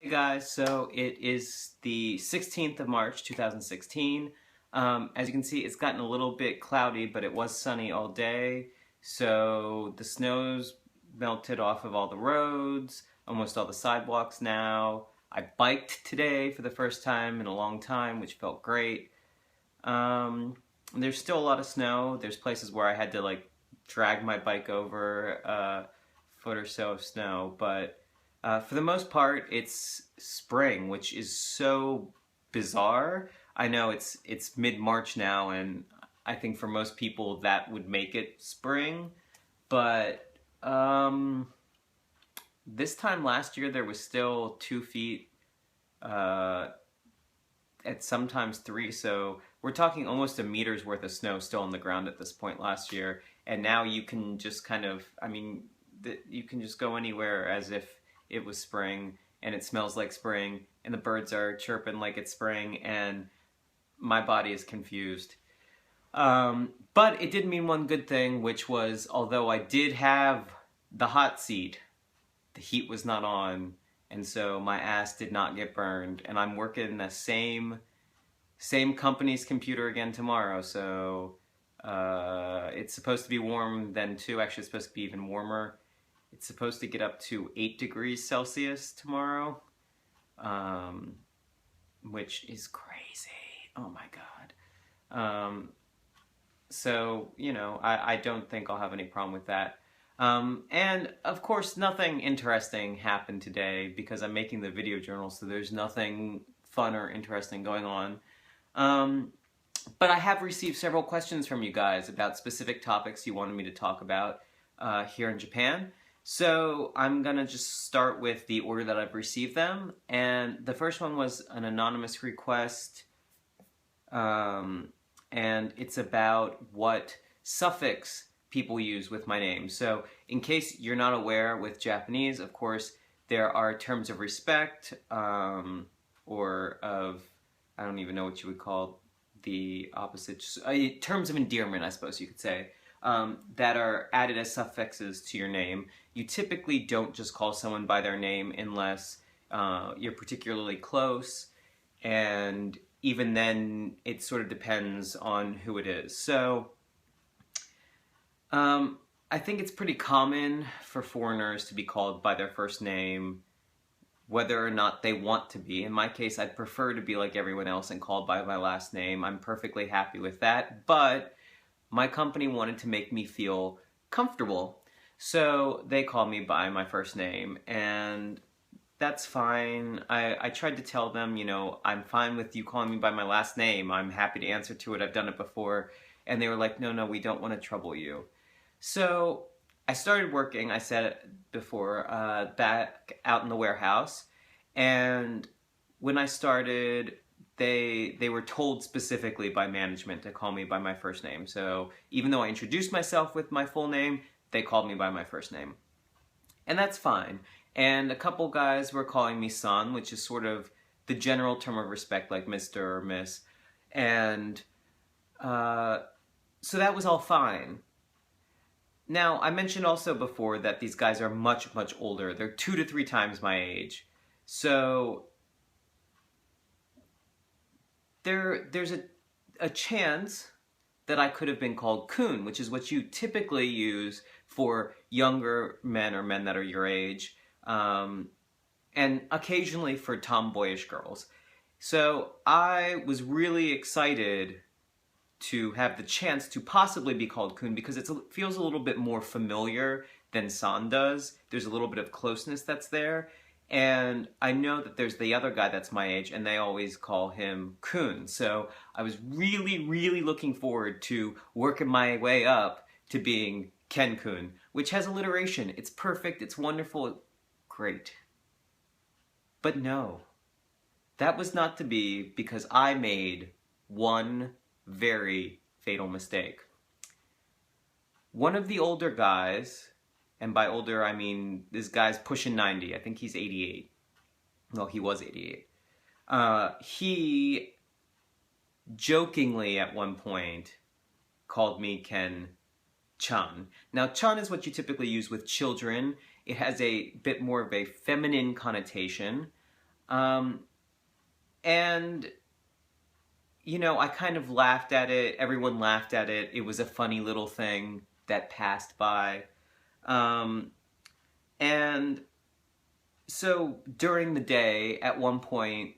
Hey guys, so it is the 16th of March 2016. As you can see, it's gotten a little bit cloudy, but it was sunny all day. So the snow's melted off of all the roads, almost all the sidewalks now. I biked today for the first time in a long time, which felt great. There's still a lot of snow. There's places where I had to drag my bike over a foot or so of snow, but for the most part, it's spring, which is so bizarre. I know it's mid-March now, and I think for most people that would make it spring. But this time last year, there was still 2 feet, at sometimes 3. So we're talking almost a meter's worth of snow still on the ground at this point last year. And now you can just you can just go anywhere as if it was spring, and it smells like spring, and the birds are chirping like it's spring, and my body is confused. But it did mean one good thing, which was, although I did have the hot seat, the heat was not on, and so my ass did not get burned, and I'm working the same company's computer again tomorrow, so it's supposed to be warm then too. Actually, it's supposed to be even warmer. It's supposed to get up to 8 degrees Celsius tomorrow, which is crazy. Oh my God. So, I don't think I'll have any problem with that. And of course, nothing interesting happened today because I'm making the video journal, so there's nothing fun or interesting going on. But I have received several questions from you guys about specific topics you wanted me to talk about here in Japan. So I'm gonna just start with the order that I've received them, and the first one was an anonymous request, and it's about what suffix people use with my name. So in case you're not aware, with Japanese, of course, there are terms of respect, or of, I don't even know what you would call the opposite, terms of endearment, I suppose you could say, that are added as suffixes to your name. You typically don't just call someone by their name unless you're particularly close, and even then it sort of depends on who it is. So I think it's pretty common for foreigners to be called by their first name, whether or not they want to be. In my case, I'd prefer to be like everyone else and called by my last name. I'm perfectly happy with that, but my company wanted to make me feel comfortable, so they call me by my first name, and that's fine. I tried to tell them, I'm fine with you calling me by my last name. I'm happy to answer to it. I've done it before. And they were like, no, we don't want to trouble you. So I started working, I said it before, back out in the warehouse, and when I started, they were told specifically by management to call me by my first name. So even though I introduced myself with my full name, they called me by my first name. And that's fine. And a couple guys were calling me son, which is sort of the general term of respect, like Mr. or Miss. And so that was all fine. Now, I mentioned also before that these guys are much, much older. They're 2 to 3 times my age. So there's a chance that I could have been called kun, which is what you typically use for younger men or men that are your age, and occasionally for tomboyish girls. So I was really excited to have the chance to possibly be called kun because it feels a little bit more familiar than san does. There's a little bit of closeness that's there. And I know that there's the other guy that's my age, and they always call him kun. So I was really, really looking forward to working my way up to being Ken-kun, which has alliteration. It's perfect, it's wonderful, great. But no, that was not to be because I made one very fatal mistake. One of the older guys, and by older I mean this guy's pushing 90, I think he's 88. Well, he was 88. He jokingly at one point called me Ken-chan. Now, chan is what you typically use with children. It has a bit more of a feminine connotation. Um, and, you know, I kind of laughed at it. Everyone laughed at it. It was a funny little thing that passed by. Um, and so during the day, at one point,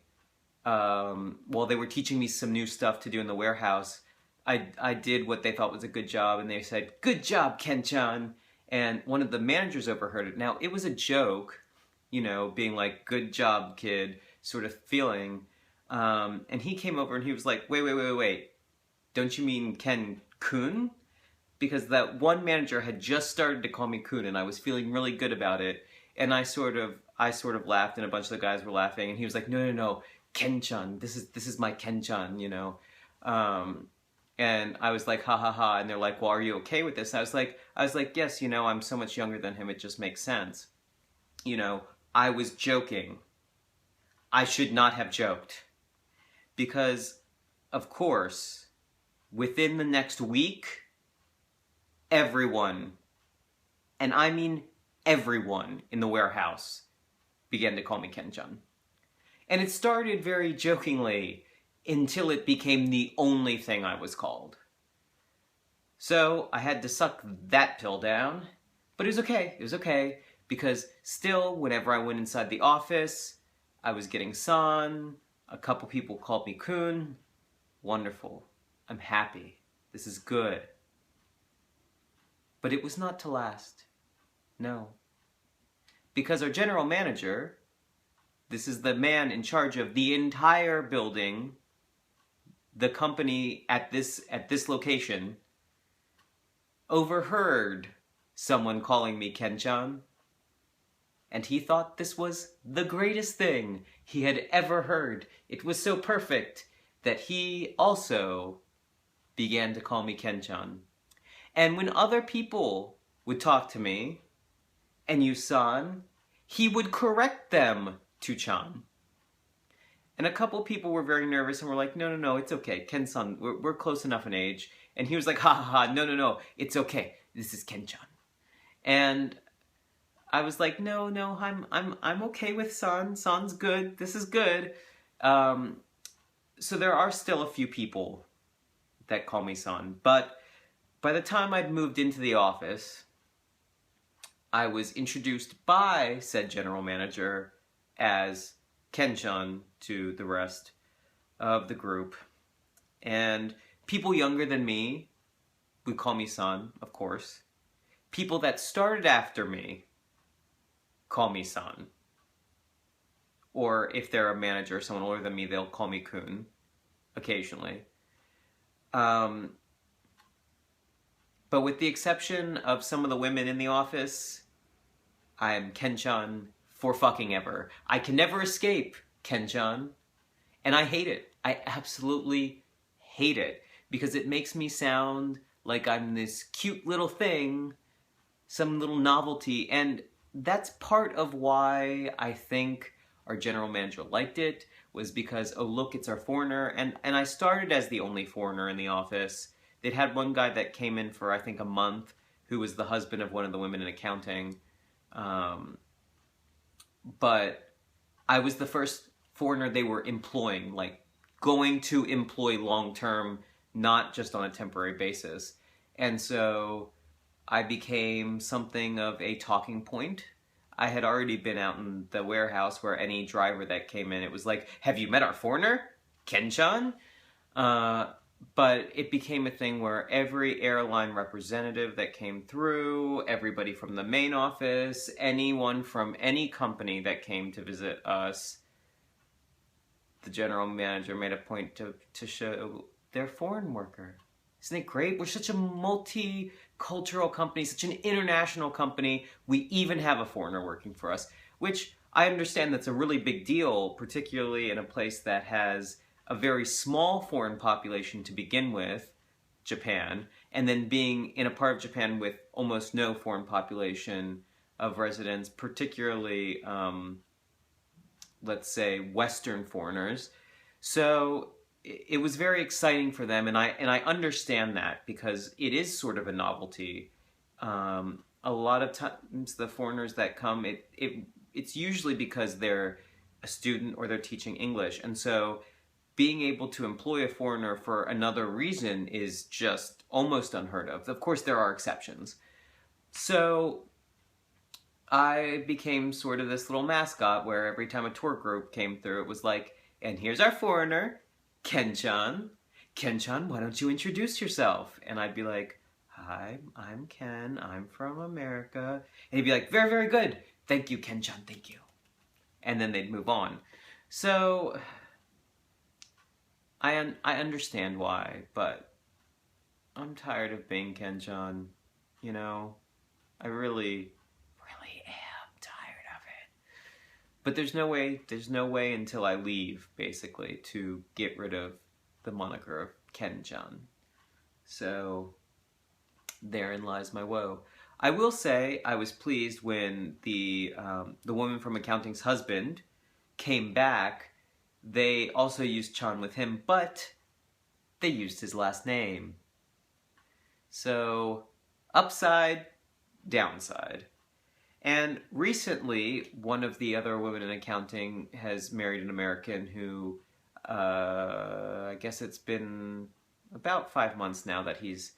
while they were teaching me some new stuff to do in the warehouse, I did what they thought was a good job, and they said, "Good job, Kenshin." And one of the managers overheard it. Now, it was a joke, you know, being like, "Good job, kid," sort of feeling. And he came over and he was like, wait. Don't you mean Ken Kun?" Because that one manager had just started to call me Kun, and I was feeling really good about it. And I sort of laughed, and a bunch of the guys were laughing, and he was like, no, Kenchan, this is my Kenchan, you know. Um, and I was like, ha ha ha, and they're like, well, are you okay with this? And I was like, yes, you know, I'm so much younger than him, it just makes sense. You know, I was joking. I should not have joked. Because, of course, within the next week, everyone, and I mean everyone in the warehouse, began to call me Kenchan. And it started very jokingly until it became the only thing I was called. So I had to suck that pill down, but it was okay. It was okay, because still, whenever I went inside the office, I was getting san. A couple people called me kun. Wonderful. I'm happy. This is good. But it was not to last. No. Because our general manager, this is the man in charge of the entire building, the company at this location, overheard someone calling me Kenchan, and he thought this was the greatest thing he had ever heard. It was so perfect that he also began to call me Kenchan. And when other people would talk to me and use san, he would correct them to chan. And a couple people were very nervous and were like, no, it's okay. Ken-san, we're close enough in age. And he was like, ha ha ha, no, it's okay. This is Ken-chan. And I was like, no, I'm okay with san. San's good. This is good. So there are still a few people that call me san. But by the time I'd moved into the office, I was introduced by said general manager as Kenshin to the rest of the group. And people younger than me would call me san, of course. People that started after me call me san. Or if they're a manager, someone older than me, they'll call me kun, occasionally. But with the exception of some of the women in the office, I'm Kenchan for fucking ever. I can never escape Kenchan, and I hate it. I absolutely hate it, because it makes me sound like I'm this cute little thing, some little novelty, and that's part of why I think our general manager liked it, was because, oh look, it's our foreigner, and I started as the only foreigner in the office. They'd had one guy that came in for, I think, a month, who was the husband of one of the women in accounting. But I was the first foreigner they were employing, like going to employ long-term, not just on a temporary basis. And so I became something of a talking point. I had already been out in the warehouse where any driver that came in, it was like, have you met our foreigner, Kenshan? But it became a thing where every airline representative that came through, everybody from the main office, anyone from any company that came to visit us, the general manager made a point to show their foreign worker. Isn't it great? We're such a multicultural company, such an international company. We even have a foreigner working for us, which I understand that's a really big deal, particularly in a place that has a very small foreign population to begin with, Japan, and then being in a part of Japan with almost no foreign population of residents, particularly, let's say, Western foreigners. So it was very exciting for them, and I understand that, because it is sort of a novelty. A lot of times the foreigners that come, it's usually because they're a student or they're teaching English. And so being able to employ a foreigner for another reason is just almost unheard of. Of course, there are exceptions. So I became sort of this little mascot where every time a tour group came through, it was like, and here's our foreigner, Kenshin. Kenshin, why don't you introduce yourself? And I'd be like, hi, I'm Ken, I'm from America. And he'd be like, very, very good. Thank you, Kenshin, thank you. And then they'd move on. So I understand why, but I'm tired of being Kenshin. You know, I really am tired of it. But there's no way until I leave, basically, to get rid of the moniker of Kenshin. So therein lies my woe. I will say I was pleased when the woman from accounting's husband came back. They also used Chan with him, but they used his last name. So upside, downside. And recently, one of the other women in accounting has married an American who, I guess it's been about 5 months now that he's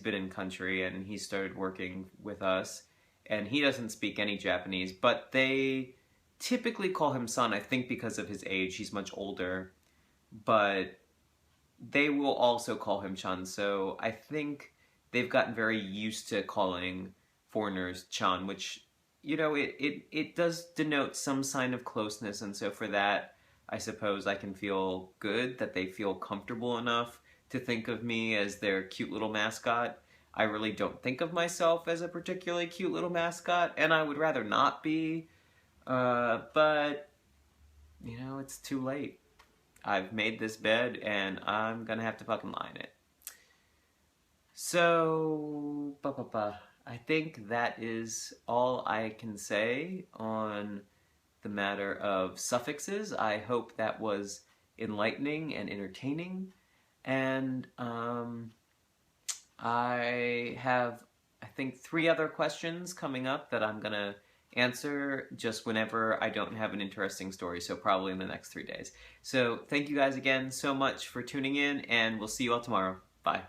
been in country, and he started working with us. And he doesn't speak any Japanese, but they typically call him son, I think because of his age. He's much older. But they will also call him Chan, so I think they've gotten very used to calling foreigners Chan, which, you know, it does denote some sign of closeness, and so for that, I suppose I can feel good that they feel comfortable enough to think of me as their cute little mascot. I really don't think of myself as a particularly cute little mascot, and I would rather not be, but, you know, it's too late. I've made this bed, and I'm gonna have to fucking lie in it. So, I think that is all I can say on the matter of suffixes. I hope that was enlightening and entertaining. And I have, I think, 3 other questions coming up that I'm gonna answer just whenever I don't have an interesting story, so probably in the next 3 days. So thank you guys again so much for tuning in, and we'll see you all tomorrow. Bye.